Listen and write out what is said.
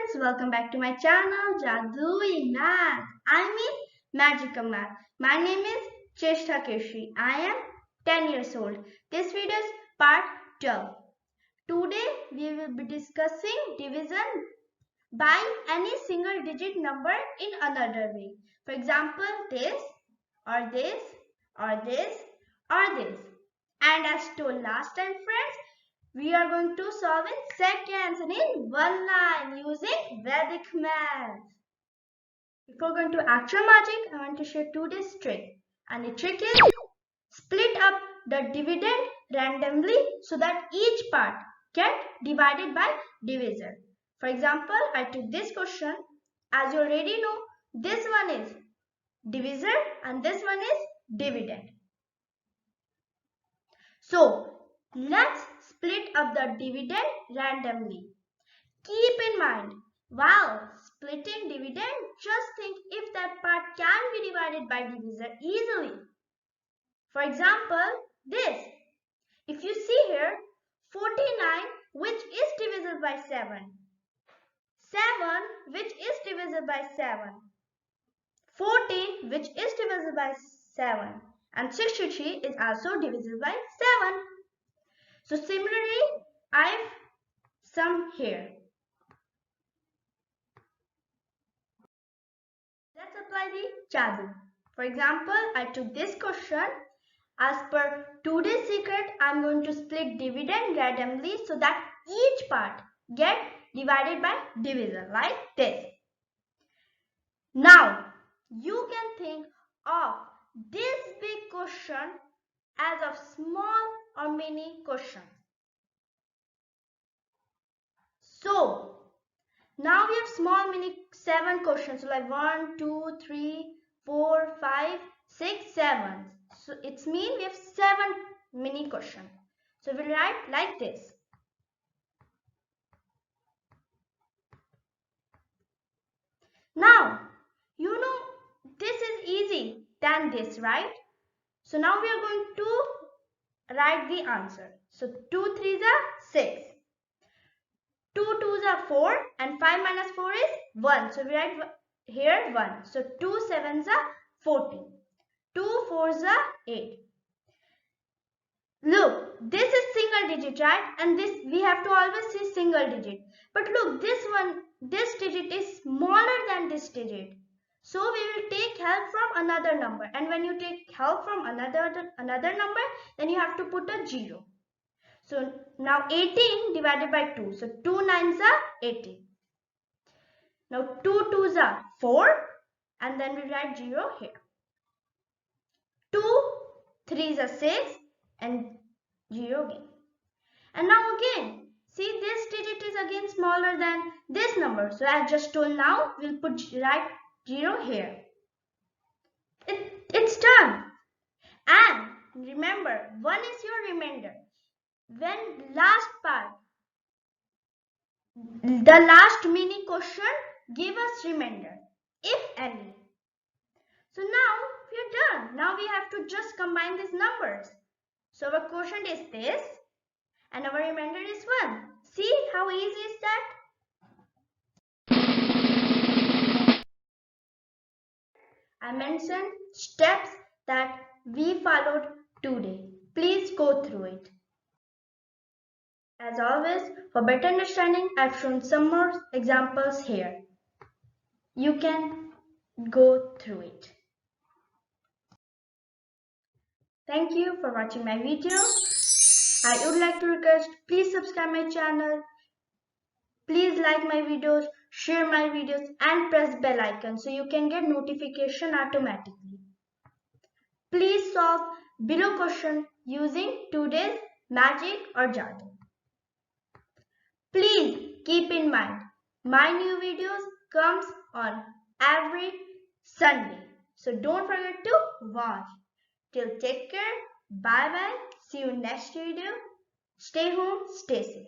friends, welcome back to my channel Jadooi Math. I mean Magical Math. My name is Cheshta Keshi. I am 10 years old. This video is part 12. Today we will be discussing division by any single digit number in another way. For example, this or this or this or this. And as told last time friends, we are going to solve in seconds and in one line using Vedic Maths. Before going to actual magic, I want to share today's trick. And the trick is split up the dividend randomly so that each part get divided by divisor. For example, I took this question. As you already know, this one is divisor and this one is dividend. So, let's split up the dividend randomly. Keep in mind, while splitting dividend, just think if that part can be divided by divisor easily. For example, this. If you see here, 49 which is divisible by 7. 7 which is divisible by 7. 14 which is divisible by 7. And 63 is also divisible by 7. So similarly, I've summed here. Let's apply the Jadoo. For example, I took this question. As per today's secret, I'm going to split dividend randomly so that each part get divided by divisor like this. Now, you can think of this big question as a small or mini question. So, now we have small mini 7 questions. So like 1, 2, 3, 4, 5, 6, 7. So it means we have 7 mini questions. So we'll write like this. Now, you know this is easy than this, right? So now we are going to write the answer. So 2 3s are 6. 2 2s are 4 and 5 minus 4 is 1. So we write here 1. So 2 7s are 14. 2 4s are 8. Look, this is single digit, right? And this we have to always see single digit. But look, this digit is smaller than this digit. So we will take help from another number. And when you take help from another number, then you have to put a 0. So now 18 divided by 2. So 2 9s are 18. Now 2 2s are 4 and then we write 0 here. 2 3s are 6 and 0 again. And now again, see this digit is again smaller than this number. So as just told now, we'll write 0 here. It's done. And remember, 1 is your remainder. When last part, the last mini question give us remainder, if any. So now we are done. Now we have to just combine these numbers. So our quotient is this and our remainder is 1. See how easy is that? I mentioned steps that we followed today. Please go through it. As always, for better understanding, I've shown some more examples here. You can go through it. Thank you for watching my video. I would like to request, please subscribe my channel. Please like my videos, share my videos and press bell icon so you can get notification automatically. Please solve below question using today's magic or Jadoo. Please keep in mind, my new videos comes on every Sunday. So don't forget to watch. Till take care. Bye bye. See you next video. Stay home. Stay safe.